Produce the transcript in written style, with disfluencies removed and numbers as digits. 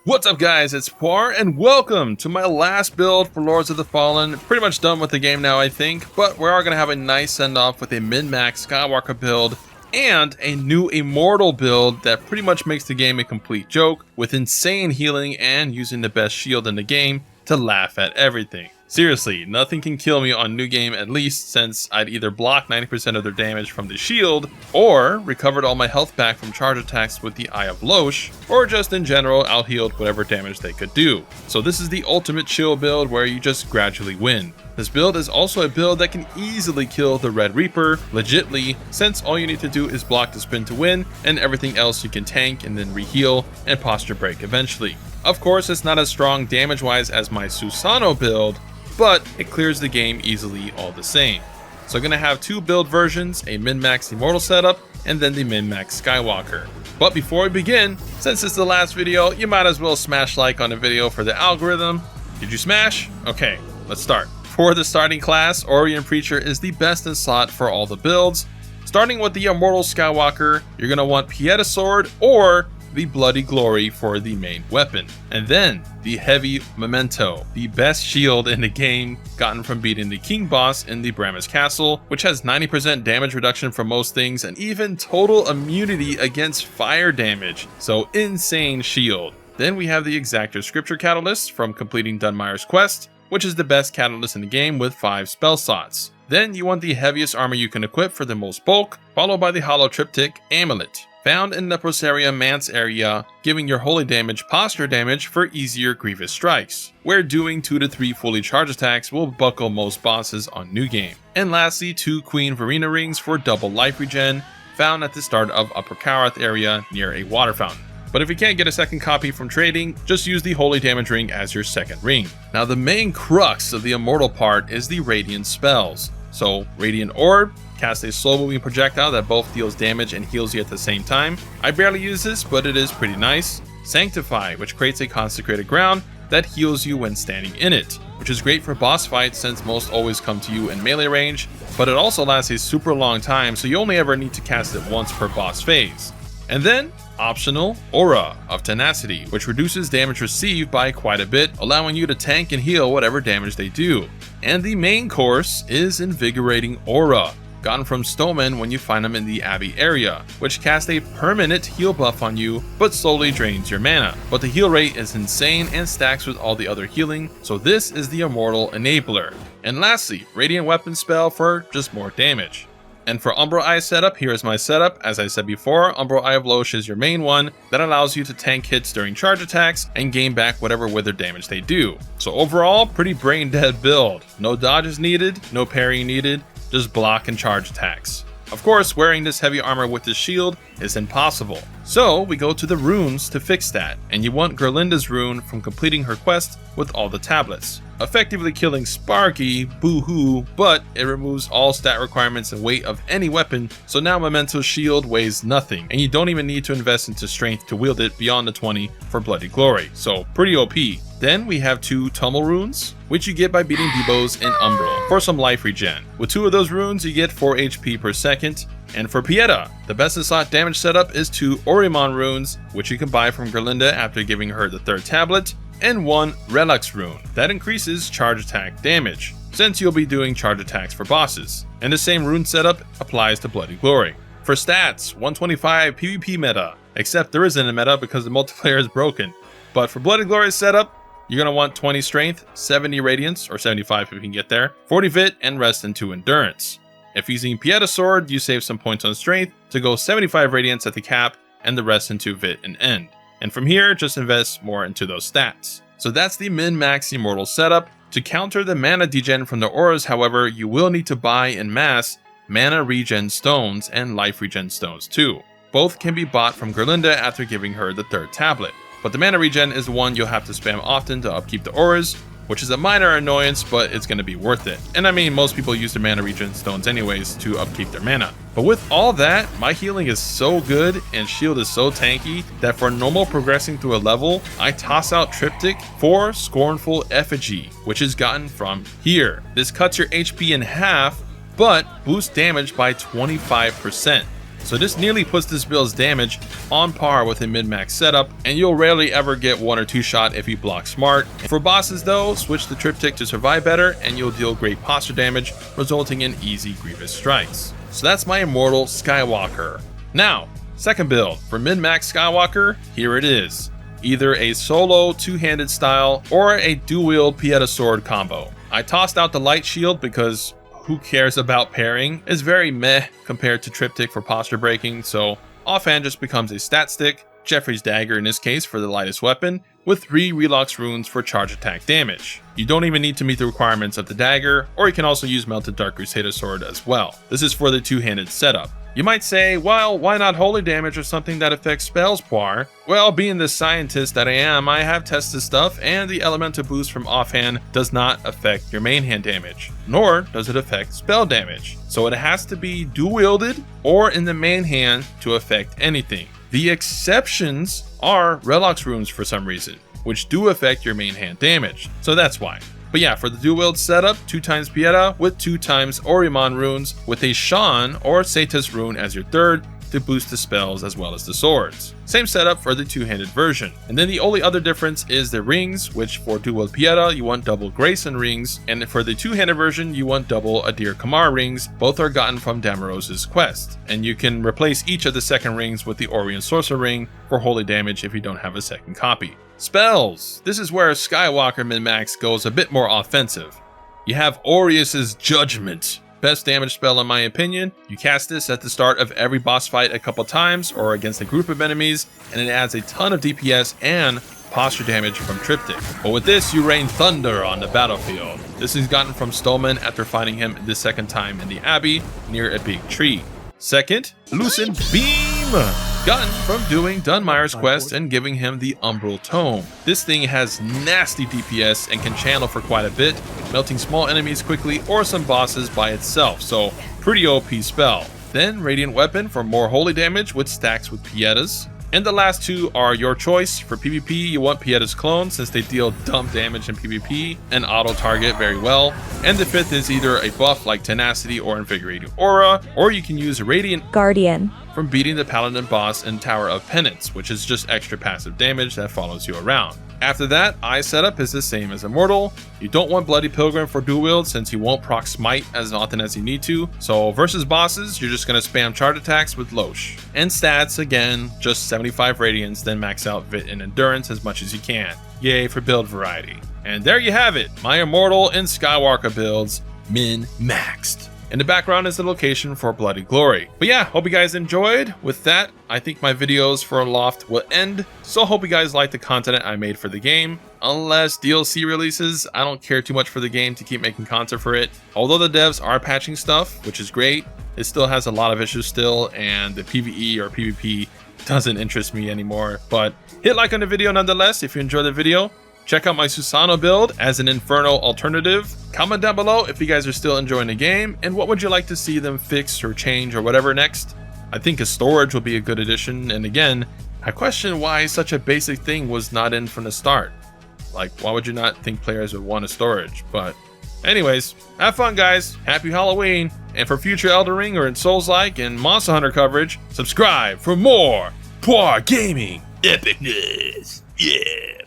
What's up guys, it's Poir and welcome to my last build for Lords of the Fallen. Pretty much done with the game now I think, but we are going to have a nice send off with a min-max Skywalker build and a new Immortal build that pretty much makes the game a complete joke with insane healing and using the best shield in the game to laugh at everything. Seriously, nothing can kill me on new game, at least, since I'd either block 90% of their damage from the shield, or recovered all my health back from charge attacks with the Eye of Loche, or just in general out-healed whatever damage they could do. So this is the ultimate chill build where you just gradually win. This build is also a build that can easily kill the Red Reaper, legitly, since all you need to do is block the spin to win, and everything else you can tank and then reheal and posture break eventually. Of course, it's not as strong damage-wise as my Susano build, but it clears the game easily all the same. So I'm going to have two build versions, a min-max Immortal setup, and then the min-max Skywalker. But before we begin, since it's the last video, you might as well smash like on the video for the algorithm. Did you smash? Okay, let's start. For the starting class, Orian Preacher is the best in slot for all the builds. Starting with the Immortal Skywalker, you're going to want Pieta Sword or the Bloody Glory for the main weapon. And then the heavy Memento, the best shield in the game, gotten from beating the King boss in the Brahma's Castle, which has 90% damage reduction for most things and even total immunity against fire damage. So insane shield. Then we have the Exactor Scripture Catalyst from completing Dunmire's quest, which is the best catalyst in the game with 5 spell slots. Then you want the heaviest armor you can equip for the most bulk, followed by the Hollow Triptych Amulet, found in the Prosaria Manse area, giving your holy damage posture damage for easier grievous strikes, where doing 2 to 3 fully charged attacks will buckle most bosses on new game. And lastly, 2 Queen Verena rings for double life regen, found at the start of Upper Karath area near a water fountain. But if you can't get a second copy from trading, just use the Holy Damage Ring as your second ring. Now the main crux of the Immortal part is the Radiant spells. So Radiant Orb, cast a slow moving projectile that both deals damage and heals you at the same time. I barely use this, but it is pretty nice. Sanctify, which creates a consecrated ground that heals you when standing in it, which is great for boss fights since most always come to you in melee range, but it also lasts a super long time, so you only ever need to cast it once per boss phase. And then, optional, Aura of Tenacity, which reduces damage received by quite a bit, allowing you to tank and heal whatever damage they do. And the main course is Invigorating Aura, gotten from Stonemen when you find them in the Abbey area, which casts a permanent heal buff on you, but slowly drains your mana. But the heal rate is insane and stacks with all the other healing, so this is the Immortal Enabler. And lastly, Radiant Weapon spell for just more damage. And for Umbral Eye setup, here is my setup. As I said before, Umbral Eye of Loche is your main one that allows you to tank hits during charge attacks and gain back whatever wither damage they do. So overall, pretty brain dead build. No dodges needed, no parrying needed, just block and charge attacks. Of course, wearing this heavy armor with this shield is impossible. So we go to the runes to fix that, and you want Gerlinda's rune from completing her quest with all the tablets, effectively killing Sparky, boo-hoo, but it removes all stat requirements and weight of any weapon, so now Memento's shield weighs nothing, and you don't even need to invest into strength to wield it beyond the 20 for Bloody Glory, so pretty OP. Then we have 2 Tummel runes, which you get by beating Debos in Umbral for some life regen. With 2 of those runes, you get 4 HP per second. And for Pieta, the best in slot damage setup is 2 Orion runes, which you can buy from Gerlinda after giving her the 3rd tablet, and 1 Relux rune that increases charge attack damage, since you'll be doing charge attacks for bosses. And the same rune setup applies to Bloody Glory. For stats, 125 PvP meta, except there isn't a meta because the multiplayer is broken. But for Bloody Glory's setup, you're going to want 20 strength, 70 radiance, or 75 if you can get there, 40 vit, and rest in 2 endurance. If using Pieta Sword, you save some points on strength to go 75 radiance at the cap, and the rest into vit and end. And from here, just invest more into those stats. So that's the min-max Immortal setup. To counter the mana degen from the auras, however, you will need to buy en masse mana regen stones and life regen stones too. Both can be bought from Gerlinda after giving her the 3rd tablet. But the mana regen is the one you'll have to spam often to upkeep the auras, which is a minor annoyance, but it's going to be worth it. And I mean, most people use the mana regen stones anyways to upkeep their mana. But with all that, my healing is so good and shield is so tanky that for normal progressing through a level, I toss out Triptych for Scornful Effigy, which is gotten from here. This cuts your HP in half, but boosts damage by 25%. So this nearly puts this build's damage on par with a min-max setup, and you'll rarely ever get 1 or 2 shot if you block smart. For bosses though, switch the triptych to survive better and you'll deal great posture damage, resulting in easy grievous strikes. So that's my Immortal Skywalker. Now, second build. For min-max Skywalker, here it is. Either a solo two-handed style or a dual-wield pieta sword combo. I tossed out the light shield because who cares about parrying? It's very meh compared to triptych for posture breaking, so offhand just becomes a stat stick, Jeffrey's dagger in this case for the lightest weapon, with 3 Relux runes for charge attack damage. You don't even need to meet the requirements of the dagger, or you can also use Melted Dark Crusader sword as well. This is for the two-handed setup. You might say, well, why not holy damage or something that affects spells, Poir? Well, being the scientist that I am, I have tested stuff, and the elemental boost from offhand does not affect your main hand damage, nor does it affect spell damage. So it has to be dual-wielded or in the main hand to affect anything. The exceptions are Relux runes for some reason, which do affect your main hand damage, so that's why. But yeah, for the dual wield setup, 2 times Pieta with 2 times Orion runes with a Shan or Satis rune as your third to boost the spells as well as the swords. Same setup for the two-handed version. And then the only other difference is the rings, which for dual wield Pieta you want double Grayson rings, and for the two-handed version you want double Adir Kamar rings. Both are gotten from Damarosa's quest, and you can replace each of the second rings with the Orion Sorcerer ring for holy damage if you don't have a second copy. Spells. This is where Skywalker min-max goes a bit more offensive. You have Orius's Judgement. Best damage spell in my opinion. You cast this at the start of every boss fight a couple times or against a group of enemies, and it adds a ton of DPS and posture damage from triptych. But with this, you rain thunder on the battlefield. This is gotten from Stolman after finding him the second time in the Abbey near a big tree. Second, Lucent Beam, gotten from doing Dunmire's quest and giving him the Umbral Tome. This thing has nasty DPS and can channel for quite a bit, melting small enemies quickly or some bosses by itself, so pretty OP spell. Then Radiant Weapon for more holy damage with stacks with Pietas. And the last 2 are your choice. For PvP, you want Pieta's Clone since they deal dump damage in PvP and auto target very well. And the 5th is either a buff like Tenacity or Invigorating Aura, or you can use Radiant Guardian from beating the Paladin boss in Tower of Penance, which is just extra passive damage that follows you around. After that, eye setup is the same as Immortal. You don't want Bloody Pilgrim for dual wield since you won't proc smite as often as you need to. So versus bosses, you're just going to spam charge attacks with Loche. And stats, again, just 75 Radiance, then max out Vit and Endurance as much as you can. Yay for build variety. And there you have it, my Immortal and Skywalker builds, min-maxed. In the background is the location for Bloody Glory. But yeah, hope you guys enjoyed. With that, I think my videos for Loft will end. So hope you guys like the content I made for the game. Unless DLC releases, I don't care too much for the game to keep making content for it. Although the devs are patching stuff, which is great, it still has a lot of issues still, and the PvE or PvP doesn't interest me anymore. But hit like on the video nonetheless if you enjoyed the video. Check out my Susano build as an Inferno alternative. Comment down below if you guys are still enjoying the game and what would you like to see them fix or change or whatever next. I think a storage will be a good addition, and again, I question why such a basic thing was not in from the start. Like, why would you not think players would want a storage? But anyways, have fun guys, happy Halloween, and for future Elden Ring or in Soulslike and Monster Hunter coverage, subscribe for more Poir Gaming epicness. Yeah.